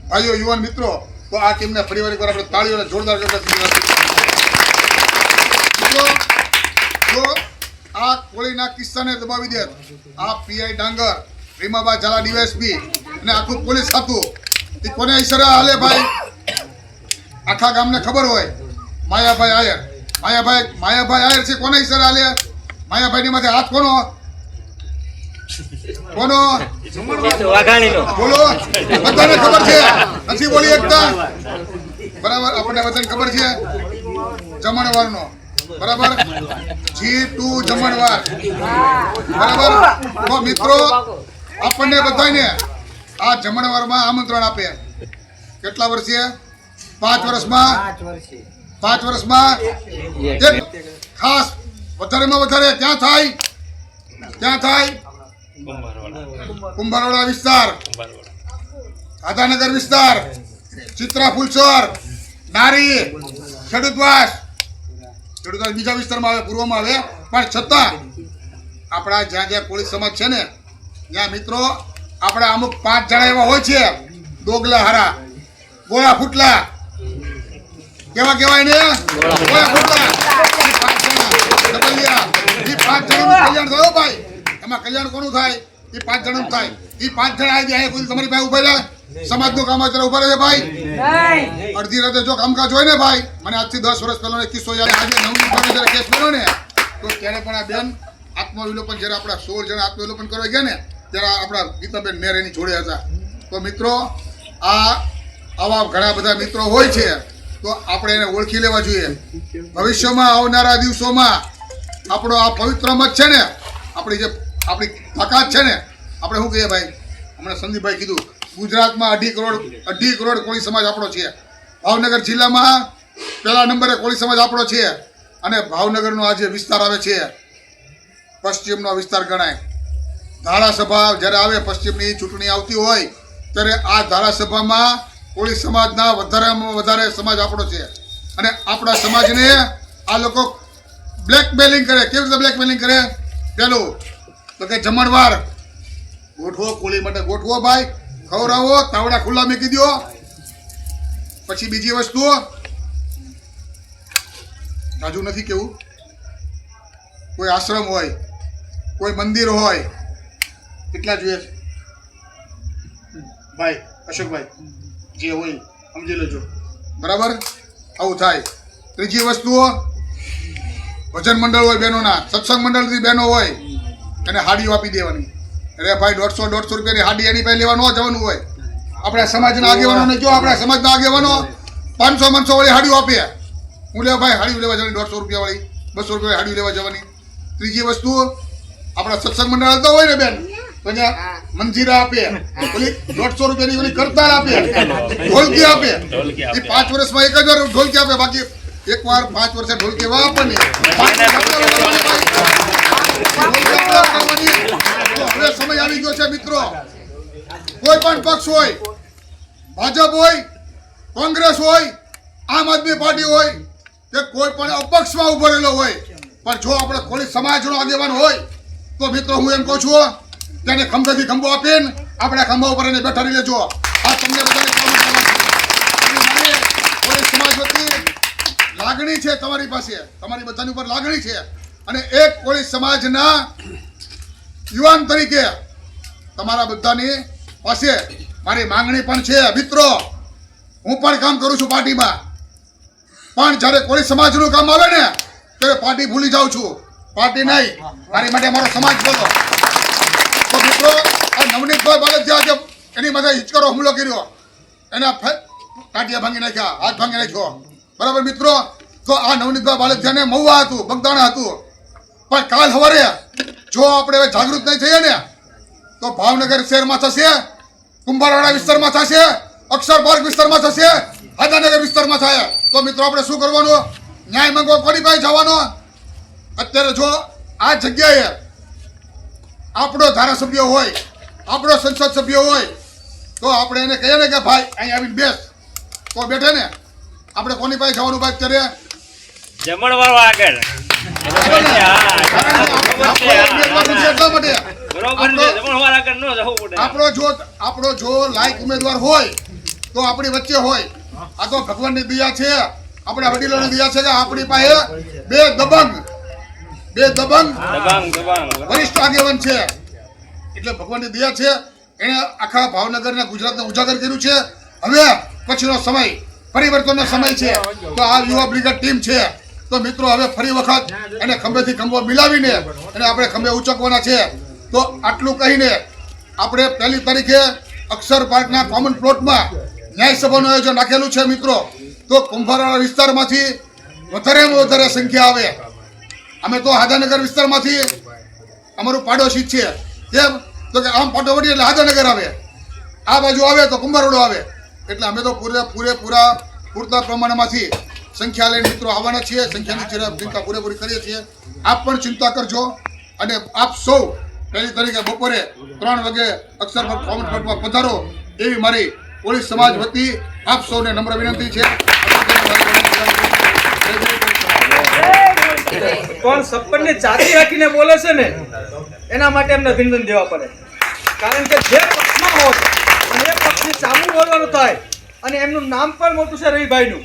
ભાઈઓ, યુવાન મિત્રો, તો આ ટીમને ફરીવાર એકવાર આપણે તાળીઓને જોરદાર કરતા મિત્રો. જો આ કોળીના કિસ્સાને દબાવી દે, આ પીઆઈ ડાંગર, રીમાબા ઝાલા ડીવાયએસપી અને આખું પોલીસ ખાતું એ કોને ઈશારે હાલે ભાઈ? આખા ગામને ખબર હોય. માયાભાઈ આયર, માયાભાઈ આયર છે, કોને ઈશારે હાલે? માયાભાઈની માથે હાથ કોનો? બોલો, બધાને ખબર છે, નથી બોલી એકતા, બરાબર. આપણને બધાને ખબર છે જમણવારનો, બરાબર. G2 જમણવાર, બરાબર. તો મિત્રો આપણને બધાને આ જમણવારમાં આમંત્રણ આપે. કેટલા વર્ષે? 5 વર્ષમાં. 5 વર્ષમાં એક ખાસ વધારેમાં વધારે ક્યાં થાય? કુંભારવાડા વિસ્તાર, રાધાનગર વિસ્તાર, ચિત્રા ફુલસર, નારી, ખેડૂતવાસ બીજા વિસ્તારમાં આવે, પૂર્વમાં આવે, પણ છતાં આપણા જ્યાં જ્યાં કોળી સમાજ છે ને ત્યાં મિત્રો આપણા અમુક 5 જણા એવા હોય છે, દોગલા હારા, ગોળા ફૂટલા, કેવા કહેવાય ને, ગોળા ફૂટલા, એ 5 જણા ડબલિયા, એ 5 જણાનું કલ્યાણ થયો ભાઈ. એમાં કલ્યાણ કોનું થાય? એ 5 જણાનું થાય. એ 5 જણા આવી જાય કોઈ તમારી પાસે ઉભા રહે, સમાજનું કામ અત્યારે ઉભા રહે ભાઈ. અડધી રાતે જો કામકાજ હોય ને ભાઈ, મને આજથી 10 વર્ષ પહેલાનો એક કિસ્સો યાદ. આજે નવની ભાગે જ્યારે કેસ બન્યો ને તો ત્યારે પણ આ બેન આત્મવિલોપન, જ્યારે આપણા 16 જણા આત્મવિલોપન કરવા ગયા ને ત્યારે આપણા ગીતાબેન મેર એની જોડે હતા. તો મિત્રો આવા ઘણા બધા મિત્રો હોય છે, તો આપણે એને ઓળખી લેવા જોઈએ. ભવિષ્યમાં આવનારા દિવસોમાં આપણો આ પવિત્ર મત છે ને, આપણી તાકાત છે ને, આપણે શું કહીએ ભાઈ, હમણાં સંદીપભાઈ કીધું, ગુજરાતમાં 2.5 કરોડ કોળી સમાજ આપણો છે. ભાવનગર જિલ્લામાં પહેલા નંબરે કોળી સમાજ આપણો છે. અને ભાવનગરનો આ જે વિસ્તાર આવે છે, પશ્ચિમનો વિસ્તાર ગણાય. ધારાસભા જ્યારે આવે, પશ્ચિમની ચૂંટણી આવતી હોય ત્યારે આ ધારાસભામાં કોળી સમાજના વધારેમાં વધારે સમાજ આપણો છે. અને આપણા સમાજને આ લોકો બ્લેકમેલિંગ કરે. કેવી રીતે બ્લેકમેલિંગ કરે? પેલું તો કે જમણવાર ગોઠવો, કોળી માટે ગોઠવો ભાઈ, ખવડાવો, તાવડા ખુલ્લા મૂકી દો. પછી બીજી વસ્તુ રાજુ નથી કેવું, કોઈ આશ્રમ હોય, કોઈ મંદિર હોય, કેટલા જોઈએ ભાઈ, અશોકભાઈ, જે હોય સમજી લેજો, બરાબર? આવું થાય. ત્રીજી વસ્તુઓ, ભજન મંડળ હોય બહેનોના, સત્સંગ મંડળની બહેનો હોય, એને હાડીઓ આપી દેવાની. અરે ભાઈ 150 રૂપિયાની હાડી એની પાસે લેવા ન જવાનું હોય. આપણા સમાજના આગેવાનોને જો, આપણા સમાજના આગેવાનો 500 વાળી હાડીઓ આપે, હું લેવા ભાઈ હાડીઓ લેવા જવાની, 150 રૂપિયા વાળી, 200 રૂપિયા હાડીઓ લેવા જવાની. ત્રીજી વસ્તુ, આપણા સત્સંગ મંડળ આવતા હોય ને બેન, તો ત્યાં મંજીરા આપે, ઓલી 150 રૂપિયાની ઓલી કરતાલ આપે, ઢોલકી આપે. એ 5 વર્ષમાં 1 જ વાર ઢોલકી આપે, બાકી એકવાર 5 વર્ષે ઢોલકી વાપરવાની. હવે સમય આવી ગયો છે મિત્રો, કોઈ પણ પક્ષ હોય, ભાજપ હોય, કોંગ્રેસ હોય, આમ આદમી પાર્ટી હોય કે કોઈ પણ અપક્ષમાં ઉભો રહેલો હોય, પણ જો આપણે કોળી સમાજનો આગેવાન હોય તો મિત્રો હું એમ કહું છું, તેને ખંભેથી ખંભો આપીને આપણા ખંભા ઉપર એને બેઠાડી લેજો. આ તમને બધાને કોળી સમાજ વતી લાગણી છે તમારી પાસે, તમારી બધાની ઉપર લાગણી છે. અને એક કોળી સમાજના યુવાન તરીકે તમારા બધાની પાસે મારી માંગણી પણ છે. મિત્રો, હું પણ કામ કરું છું પાર્ટીમાં, પણ જ્યારે કોળી સમાજનું કામ આવે ને ત્યારે પાર્ટી ભૂલી જાઉં છું. પાર્ટી નહીં, મારી માટે મારો સમાજ બોલો. તો મિત્રો, આ નવનીતભાઈ બાલદિયા જે એની માથે હિચકારો હુમલો કર્યો, એના ટાટિયા ભાંગી નાખ્યા, હાથ ભાંગી નાખ્યો, બરાબર મિત્રો? તો આ નવનીતભાઈ બાલદિયાને મહુવા હતું, બગદાણા હતું, પણ કાલ સવારે જો આપણે હવે જાગૃત નહીં થઈએ ને તો ભાવનગર શહેરમાં થશે, કુંભારવાડા વિસ્તારમાં થશે, અક્ષર પાર્ક વિસ્તારમાં થશે, રાધાનગર વિસ્તારમાં થાય. તો મિત્રો આપણે શું કરવાનું? ન્યાય માંગવા કોની પાસે જવાનો? અત્યારે જો આ જગ્યાએ આપણો ધારાસભ્ય હોય, આપણો સંસદ સભ્ય હોય, તો આપણે એને કહીએ ને કે ભાઈ અહીં આવીને બેસ, તો બેઠે ને. આપણે કોની પાસે જવાનું ભાઈ અત્યારે? જમણવાર આગળ આપણો જો લાયક ઉમેદવાર હોય તો આપણી વચ્ચે હોય. આ તો ભગવાનની દયા છે, આપણા વડીલોની દયા છે કે આપણી પાસે બે દબંગ વરિષ્ઠ આગેવાન છે. એટલે ભગવાનની દયા છે, એને આખા ભાવનગરના ગુજરાતને ઉજાગર કર્યું છે. હવે પછીનો સમય પરિવર્તનનો સમય છે, તો આ યુવા બ્રિગેડ ટીમ છે. તો મિત્રો હવે ફરી વખત એને ખંભેથી ખંભો મિલાવીને એને આપણે ખંભે ઉચકવાના છે. તો આટલું કહીને આપણે 1 તારીખે અક્ષર પાર્કના કોમન પ્લોટમાં ન્યાય સભાનું આયોજન રાખેલું છે. મિત્રો, તો કુંભારવાડા વિસ્તારમાંથી વધારેમાં વધારે સંખ્યા આવે. અમે તો હાદાનગર વિસ્તારમાંથી અમારું પાડોશી છે. કેમ? તો કે આમ પાટોવડી એટલે હાદાનગર આવે, આ બાજુ આવે તો કુંભારવાડો આવે. એટલે અમે તો પૂરતા પ્રમાણમાંથી સંખ્યા લઈને મિત્રો આવવાના છીએ. સંખ્યાની ચિંતા પૂરેપૂરી કરીએ છીએ. આપ પણ ચિંતા કરજો. અને આપ સૌ 1 તારીખે બપોરે 3 વાગે અક્ષર કોમન પ્લોટમાં પધારો એવી મારી કોળી સમાજ વતી આપ સૌને નમ્ર વિનંતી છે. પણ સપનને જાતિ રાખીને બોલે છે ને એના માટે એમને અભિનંદન દેવા પડે. કારણ કે જે પક્ષમાં હોત અને એ પક્ષની સામું બોલવાનું થાય અને એમનું નામ પણ મોટું છે રવિભાઈનું.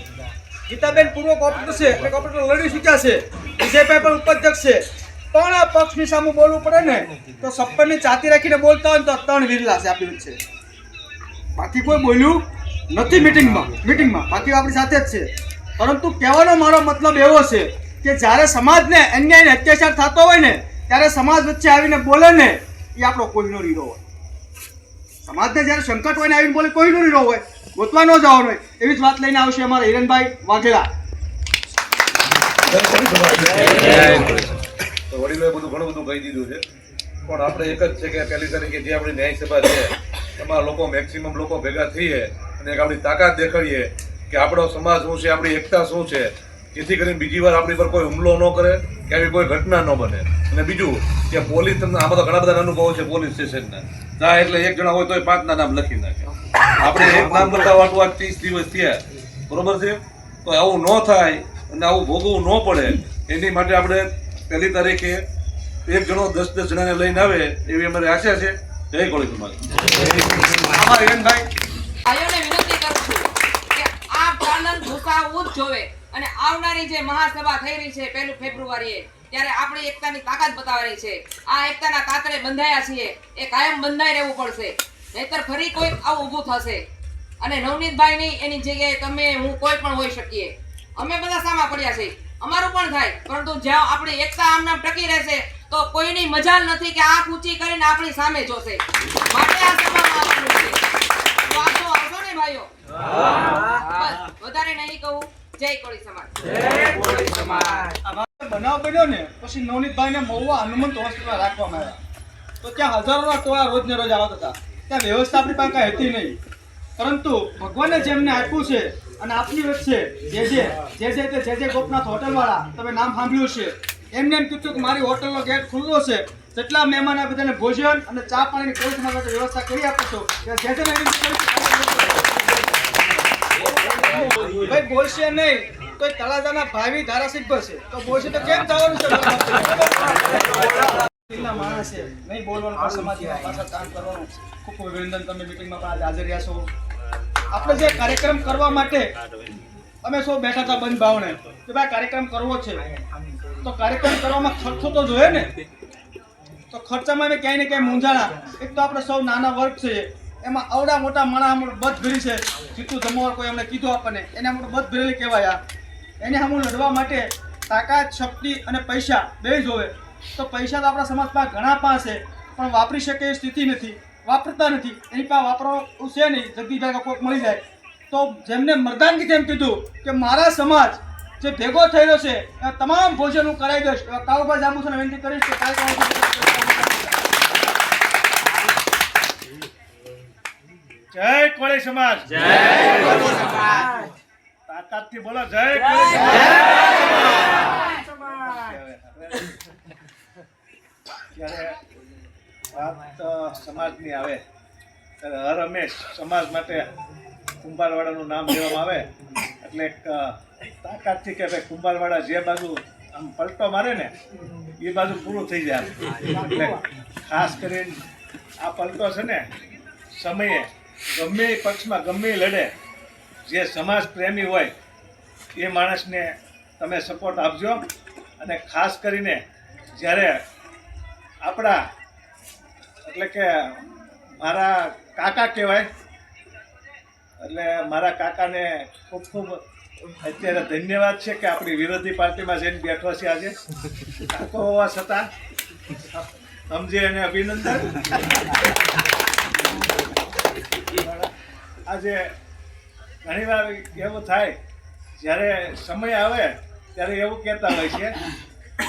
ગીતાબેન પૂર્વ કોર્પોરેટર છે એટલે કોર્પોરેટર લડી ચૂક્યા છે. વિજયભાઈ પણ ઉપાધ્યક્ષ છે. પણ આ પક્ષની સામે બોલવું પડે ને તો સપનની જાતિ રાખીને બોલતા હોય ને તો 3 વિરલા છે આપણી વચ્ચે. બાકી કોઈ બોલ્યું નથી મીટિંગમાં બાકી આપણી સાથે જ છે. પરંતુ કહેવાનો મારો મતલબ એવો છે કે જ્યારે સમાજને અન્યાય અને અત્યાચાર થતો હોય ને ત્યારે સમાજ વચ્ચે આવીને બોલે ને એ આપણો કોઈનો રીરો હોય. સમાજને જ્યારે સંકટ હોય ને આવીને બોલે કોઈનો રીરો હોય, ગોતવા ન જવાનો હોય. એવી જ વાત લઈને આવશે અમારા હિરણભાઈ વાઘેલા. તો વડીલોએ બધું ઘણું બધું કહી દીધું છે, પણ આપણે એક જ છે કે પહેલી તારીખે જે આપણી ન્યાય સભા છે એમાં લોકો મેક્સિમમ લોકો ભેગા થઈએ અને એક આપણી તાકાત દેખાડીએ કે આપણો સમાજ શું છે, આપણી એકતા શું છે, જેથી કરીને બીજી વાર આપણી પર કોઈ હુમલો ન કરે કે આવી કોઈ ઘટના ન બને. અને બીજું કે પોલીસ, તમને આમાં તો ઘણા બધા અનુભવો છે પોલીસ સ્ટેશનના. ત્યાં એટલે 1 જણા હોય તો 5ના નામ લખી નાખે. આપણે એક નામ લખાવવાનું આ 30 દિવસ થયા, બરોબર છે? તો આવું ન થાય અને આવું ભોગવવું ન પડે એની માટે આપણે પહેલી તારીખે 1 જણો 10 જણાને લઈને આવે એવી અમારી આશા છે. જય કોળી સમાજ. અમારા હિરણભાઈ ભાઈઓને વિનંતી કરું છું કે આ પાલન ઘુસાવવું જ જોવે અને આવનારી જે મહાસભા થઈ રહી છે 1 ફેબ્રુઆરીએ, ત્યારે આપણી એકતાની તાકાત બતાવવાની છે. આ એકતાના કાતરે બંધાયા છીએ, એ કાયમ બંધાઈ રહેવું પડશે, નહીતર ફરી કોઈ આવું ઊભું થશે. અને નવનીતભાઈની એની જગ્યાએ તમે હું કોઈ પણ હોઈ શકીએ. અમે બધા સામા પડ્યા છે, અમારું પણ થાય, પરંતુ જ્યાં આપણી એકતા આમનામ ટકી રહેશે તો કોઈની મજાલ નથી કે આંખ ઊંચી કરીને આપણી સામે જોશે. માટે આ સભામાં આવવાનું છે. તો આવશો ને ભાઈઓ? બસ, વધારે નહીં કહું. જય કોળી સમાજ. બનાવ બન્યો ને પછી નવનીતભાઈને મહુવા હનુમંત હોસ્પિટલ રાખવામાં આવ્યા. તો ત્યાં હજારોના ટોળા રોજને રોજ આવતા હતા. ત્યાં વ્યવસ્થા આપણી પાસે કાંઈ હતી નહીં. પરંતુ ભગવાને જેમને આપ્યું છે અને આપની વચ્ચે જે ગોપનાથ હોટલવાળા, તમે નામ સાંભળ્યું છે, એમને એમ કીધું કે મારી હોટલનો ગેટ ખુલ્લો છે, જેટલા મહેમાન આવે બધાને ભોજન અને ચા પાણીની કોઈ સમય માટે વ્યવસ્થા કરી આપું છું. ભાઈ બોલશે નહીં તો તળાજાના ભાવિ ધારાસભ્ય છે, તો બોલશે તો કેમ જવાનું છે? માણસ છે, નહીં બોલવાનું, પણ સમાજમાં પાછળ કામ કરવાનું. ખૂબ ખૂબ અભિનંદન, તમે મીટિંગમાં પણ આજે હાજર રહ્યા છો. આપણે જે કાર્યક્રમ કરવા માટે અમે સૌ બેઠા હતા બંધ ભાવને કે ભાઈ કાર્યક્રમ કરવો છે, તો કાર્યક્રમ કરવામાં ખર્ચો તો જોઈએ ને. તો ખર્ચામાં અમે ક્યાંય ને ક્યાંય મૂંઝાણા. એક તો આપણે સૌ નાના વર્ગ છે, એમાં અવડા મોટા માણસ અમુક બધ ભરી છે. જીતું જમવા કોઈ અમને કીધું આપણને, એને અમુક બધ ભરેલી કહેવાય. એને અમુક લડવા માટે તાકાત, શક્તિ અને પૈસા બે જોવે. તો પૈસા તો આપણા સમાજ પાસે ઘણા પાસે, પણ વાપરી શકે એવી સ્થિતિ નથી, વાપરતા નથી. એની પાસે વાપરવું છે નહીં. જગદીશભાઈ કોઈક મળી જાય તો જેમને મર્દાનગીથી એમ કીધું કે મારા સમાજ જે ભેગો થયેલો છે એ તમામ ભોજન હું કરાવી દઈશ. એવા કાળુભાઈ જાંબુસને વિનંતી કરીશ કે જય કોળી સમાજ. તાકાતથી બોલો જય કોળી સમાજ. જ્યારે વાત સમાજની આવે ત્યારે હર હંમેશ સમાજ માટે કુંભારવાડાનું નામ લેવામાં આવે એટલે એક તાકાતથી કે ભાઈ કુંભારવાડા જે બાજુ આમ પલટો મારે ને એ બાજુ પૂરું થઈ જાય. એટલે ખાસ કરીને આ પલટો છે ને સમયે ગમે એ પક્ષમાં ગમે એ લડે, જે સમાજ પ્રેમી હોય એ માણસને તમે સપોર્ટ આપજો. અને ખાસ કરીને જ્યારે આપણા એટલે કે મારા કાકા કહેવાય, એટલે મારા કાકાને ખૂબ ખૂબ અત્યારે ધન્યવાદ છે કે આપણી વિરોધી પાર્ટીમાં જઈને બેઠો છે આજે. કાકો હોવા છતાં સમજે અને અભિનંદન. આજે ઘણીવાર એવું થાય જ્યારે સમય આવે ત્યારે એવું કહેતા હોય છે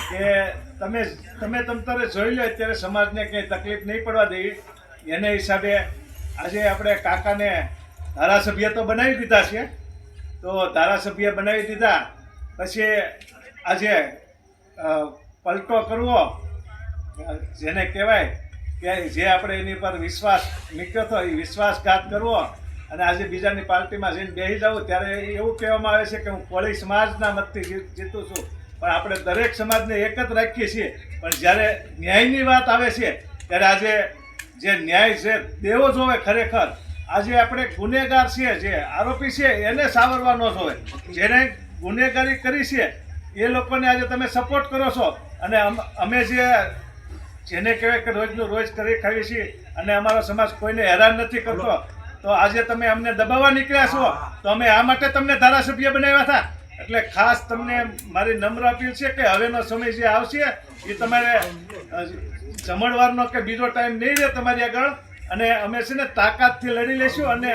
કે તમે તમતારે જોઈ લો અત્યારે સમાજને કંઈ તકલીફ નહીં પડવા દેવી. એને હિસાબે આજે આપણે કાકાને ધારાસભ્ય તો બનાવી દીધા છે. તો ધારાસભ્ય બનાવી દીધા પછી આજે પલટો કરવો જેને કહેવાય કે જે આપણે એની પર વિશ્વાસ મૂક્યો હતો એ વિશ્વાસઘાત કરવો અને આજે બીજાની પાર્ટીમાં જઈને બેસી જાઉં ત્યારે એવું કહેવામાં આવે છે કે હું કોળી સમાજના મતથી જીતું છું, પણ આપણે દરેક સમાજને એક જ રાખીએ છીએ. પણ જ્યારે ન્યાયની વાત આવે છે ત્યારે આજે જે ન્યાય છે દેવો જોવે ખરેખર. આજે આપણે ગુનેગાર છીએ, જે આરોપી છે એને સાવરવા ન જોવે. જેને ગુનેગારી કરી છે એ લોકોને આજે તમે સપોર્ટ કરો છો, અને અમે જેને કહેવાય કે રોજનું રોજ કરી ખાઈએ છીએ અને અમારો સમાજ કોઈને હેરાન નથી કરતો, તો આજે તમે અમને દબાવવા નીકળ્યા છો, તો અમે આ માટે તમને ધારાસભ્ય બનાવ્યા હતા. એટલે ખાસ તમને મારી નમ્ર અપીલ છે કે હવેનો સમય જે આવશે એ તમારે જમણવારનો કે બીજો ટાઈમ નહીં રહે તમારી આગળ, અને અમે છે ને તાકાતથી લડી લઈશું, અને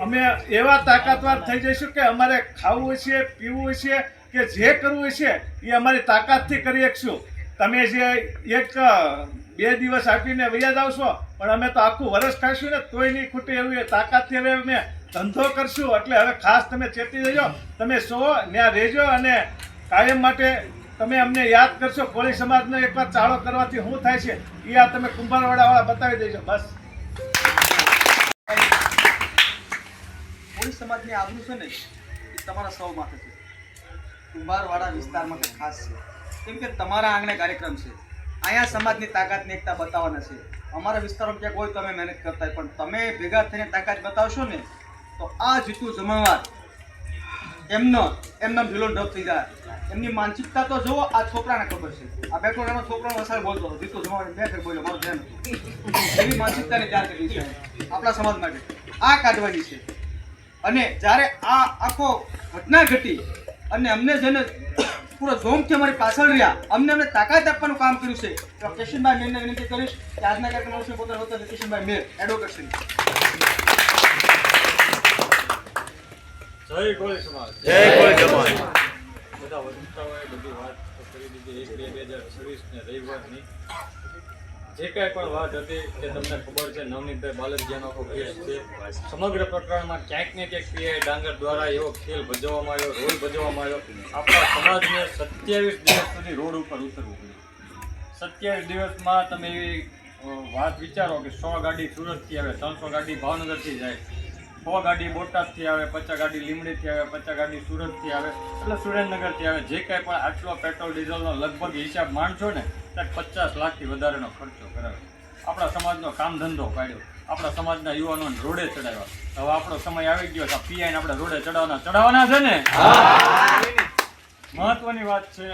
અમે એવા તાકાતવાર થઈ જઈશું કે અમારે ખાવું છે, પીવું છે કે જે કરવું છે એ અમારી તાકાતથી કરી શકશું. તમે જે 1-2 દિવસ આપીને વૈયા જાવ છો, પણ અમે તો આખું વર્ષ ખાઈશું ને તોય નહીં ખૂટે એવી તાકાતથી હવે અમે ધંધો કરશું. એટલે હવે ખાસ તમે ચેતી જજો, તમે ત્યાં રહેજો, અને કાયમ માટે તમે અમને યાદ કરશો. કોળી સમાજનો એકવાર ચાળો કરવાથી શું થાય છે એ આ તમે કુંભારવાડાવાળા બતાવી દેજો. બસ કોળી સમાજની આબરૂ છે ને એ તમારા સૌ માટે છે, કુંભારવાડા વિસ્તાર માટે ખાસ છે. કેમ કે તમારા આંગણે કાર્યક્રમ છે, અહીંયા સમાજની તાકાતની એકતા બતાવવાના છે. અમારા વિસ્તારમાં ક્યાંક હોય તો અમે મહેનત કરતા હોય, પણ તમે ભેગા થઈને તાકાત બતાવશો ને તો આ જીતું જમાવાર એમનો ઢીલો ઢબ થઈ જાય. એમની માનસિકતા તો જુઓ, આ છોકરાને ખબર છે. આ બેઠો એનો છોકરાનો વસાડ બોલતો હતો, જીતું જમાવાર બે ફેર બોલ્યો, મારું ધ્યાન હતું. એવી માનસિકતાને તૈયાર કરી છે આપણા સમાજ માટે, આ કાઢવાની છે. અને જ્યારે આ આખો ઘટના ઘટી અને અમને જેને પૂરો જોમથી અમારી પાછળ રહ્યા, અમને તાકાત આપવાનું કામ કર્યું છે, તો કિશનભાઈ મેરને વિનંતી કરીશ કે આજના કાર્યક્રમ પોતે હોતા કિશનભાઈ મેર એડવોકેટ શ્રી. જય કોળી સમાજ. જય કોળી સમાજ. બધા વક્તાઓએ બધી વાત કરી દીધી. 1-2-2026 ને રવિવારની જે કાંઈ પણ વાત હતી તે તમને ખબર છે. નવનીતભાઈ બાલદિયાનો આખો કેસ છે. સમગ્ર પ્રકરણમાં ક્યાંક ને ક્યાંક પીઆઈ ડાંગર દ્વારા એવો ખેલ ભજવવામાં આવ્યો, રોલ ભજવવામાં આવ્યો. આપણા સમાજને 27 દિવસ સુધી રોડ ઉપર ઉતરવું પડ્યું. 27 દિવસમાં તમે એવી વાત વિચારો કે 100 ગાડી સુરતથી આવે, 300 ગાડી ભાવનગરથી જાય, 100 ગાડી બોટાદથી આવે, 50 ગાડી લીમડીથી આવે, 50 ગાડી સુરતથી આવે, એટલે સુરેન્દ્રનગરથી આવે. જે કાંઈ પણ આટલો પેટ્રોલ ડીઝલનો લગભગ હિસાબ માનશો ને ત્યારે 50 લાખથી વધારેનો ખર્ચો કરાવે. આપણા સમાજનો કામ ધંધો કાઢ્યો, આપણા સમાજના યુવાનોને રોડે ચડાવ્યા. હવે આપણો સમય આવી ગયો છે, પીઆઈને આપણે રોડે ચડાવવાના છે ને. મહત્વની વાત છે,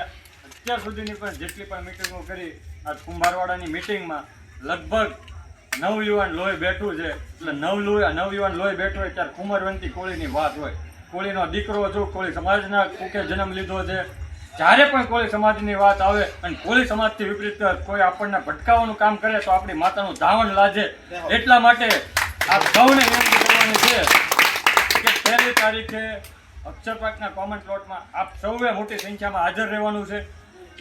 અત્યાર સુધીની પણ જેટલી પણ મિટિંગો કરી, આ કુંભારવાડાની મિટિંગમાં લગભગ નવયુવાન લોહી બેઠું છે. એટલે નવયુવાન લોહી બેઠું હોય ત્યારે કુંવરવંતી કોળીની વાત હોય. કોળીનો દીકરો છું, કોળી સમાજના કુકે જન્મ લીધો છે. જ્યારે પણ કોળી સમાજની વાત આવે અને કોળી સમાજથી વિપરીત કોઈ આપણને ભટકાવવાનું કામ કરે તો આપણી માતાનું ધાવણ લાજે. એટલા માટે આપ સૌને વિનંતી કરવાની છે કે 1 તારીખે અક્ષરપાકના કોમન પ્લોટમાં આપ સૌએ મોટી સંખ્યામાં હાજર રહેવાનું છે.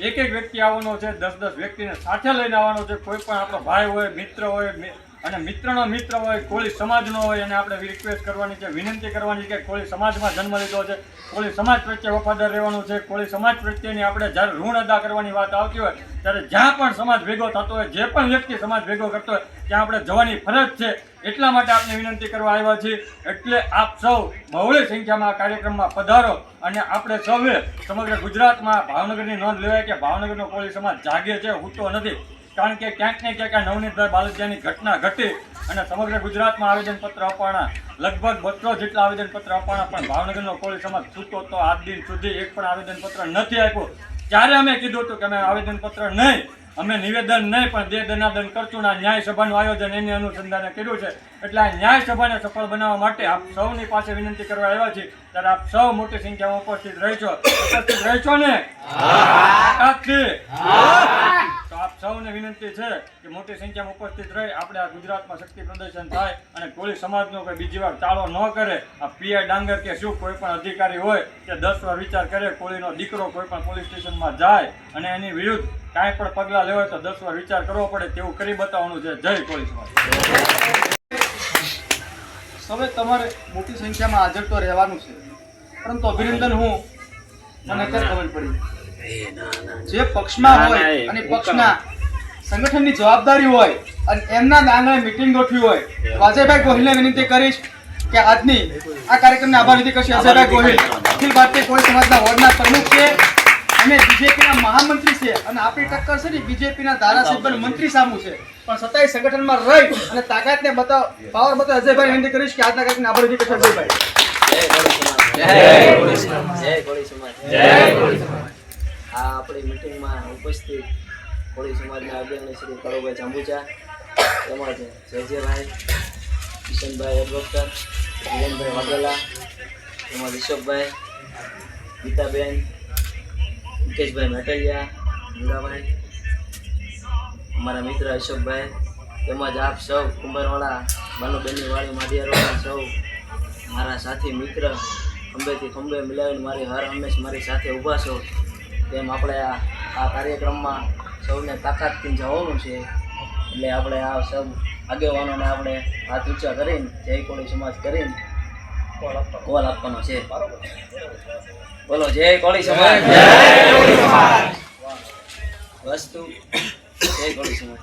એક વ્યક્તિ આવવાનો છે, 10 વ્યક્તિને સાથે લઈને આવવાનો છે. કોઈ પણ આપણો ભાઈ હોય, મિત્ર હોય, અને મિત્રનો મિત્ર હોય, કોળી સમાજનો હોય, અને આપણે રિક્વેસ્ટ કરવાની છે, વિનંતી કરવાની કે કોળી સમાજમાં જન્મ લીધો છે, કોળી સમાજ પ્રત્યે વફાદાર રહેવાનું છે. કોળી સમાજ પ્રત્યેની આપણે જ્યારે ઋણ અદા કરવાની વાત આવતી હોય ત્યારે જ્યાં પણ સમાજ ભેગો થતો હોય, જે પણ વ્યક્તિ સમાજ ભેગો કરતો હોય ત્યાં આપણે જવાની ફરજ છે. એટલા માટે આપને વિનંતી કરવા આવ્યા છીએ. એટલે આપ સૌ બહોળી સંખ્યામાં આ કાર્યક્રમમાં પધારો, અને આપણે સૌએ સમગ્ર ગુજરાતમાં ભાવનગરની નોંધ લેવાય કે ભાવનગરનો કોળી સમાજ જાગે છે, ઉઠતો નથી. કારણ કે ક્યાંક ને ક્યાંક નવનીતભાઈ બાલદિયાની ઘટના ઘટી અને સમગ્ર ગુજરાતમાં આવેદનપત્ર અપાણા, લગભગ 200 જેટલા આવેદનપત્ર અપાણા, પણ ભાવનગરનો કોળી સમાજ છૂટો તો આજ દિન સુધી એક પણ આવેદનપત્ર નથી આપ્યું. ત્યારે અમે કીધું હતું કે અમે આવેદનપત્ર નહીં, અમે નિવેદન નહીં, પણ દે દનાદન કરશું. આ ન્યાય સભાનું આયોજન એની અનુસંધાને કર્યું છે. એટલે આ ન્યાય સભાને સફળ બનાવવા માટે આપ સૌની પાસે વિનંતી કરવા આવ્યા છીએ. ત્યારે આપ સૌ મોટી સંખ્યામાં ઉપસ્થિત રહેશો ને? તો આપ સૌને વિનંતી છે કે મોટી સંખ્યામાં ઉપસ્થિત રહી આપણે આ ગુજરાતમાં શક્તિ પ્રદર્શન થાય અને કોળી સમાજનો કોઈ બીજી વાર ચાળો ન કરે. આ પીઆઈ ડાંગર કે શું કોઈ પણ અધિકારી હોય કે 10 વાર વિચાર કરે, કોળીનો દીકરો કોઈ પણ પોલીસ સ્ટેશનમાં જાય અને એની વિરુદ્ધ કાંઈ પણ પગલાં લેવાય તો 10 વાર વિચાર કરવો પડે, તેવું કરી બતાવવાનું છે. જય કોળી સમાજ. હવે તમારે મોટી સંખ્યામાં હાજર તો રહેવાનું છે, પરંતુ અભિનંદન મને અત્યારે ખબર પડી, જે પક્ષમાં હોય અને પક્ષના સંગઠનની જવાબદારી હોય અને એમના આંગણે મિટિંગ ગોઠવી હોય, વાજેભાઈ ગોહિલને વિનંતી કરીશ કે આજની આ કાર્યક્રમને આભાર વિધિ કરશે અજયભાઈ ગોહિલ, અખિલ ભારતીય કોળી સમાજના વોર્ડના પ્રમુખ છે અને બીજેપીના મહામંત્રી છે અને આપણી ટક્કર છે ને બીજેપીના ધારાસભ્ય અને મંત્રી સામું છે, પણ છતાંય સંગઠનમાં રહી અને તાકાતને પાવર બતાવ અજયભાઈ વિનંતી કરીશ કે આજના કાર્યક્રમને આભાર વિધિ કરશે અજયભાઈ. આ આપણી મીટિંગમાં ઉપસ્થિત કોળી સમાજના અગ્રણી શ્રી કળુભાઈ જાંબુચા, તેમજ જયજયભાઈ, કિશનભાઈ એડવોકેટ, વિરેનભાઈ વાઘેલા, તેમજ ઈશોકભાઈ, ગીતાબેન, મુકેશભાઈ મેટલિયા, મીરાભાઈ, અમારા મિત્ર અશોકભાઈ, તેમજ આપ સૌ કુંભારવાડા બાનુબેનની વાડી માઢિયારોના સૌ મારા સાથી મિત્ર, ખંભેથી ખંભે મિલાવીને મારી હર હંમેશ મારી સાથે ઊભા છો, તેમ આપણે આ કાર્યક્રમમાં સૌને તાકાતથી જવાનું છે. એટલે આપણે આ સૌ આગેવાનોને આપણે હાથ ઊંચા કરીને જય કોળી સમાજ કરીને કોલ આપવાનો છે. બોલો જય કોળી સમાજ, વસ્તુ જય કોળી સમાજ.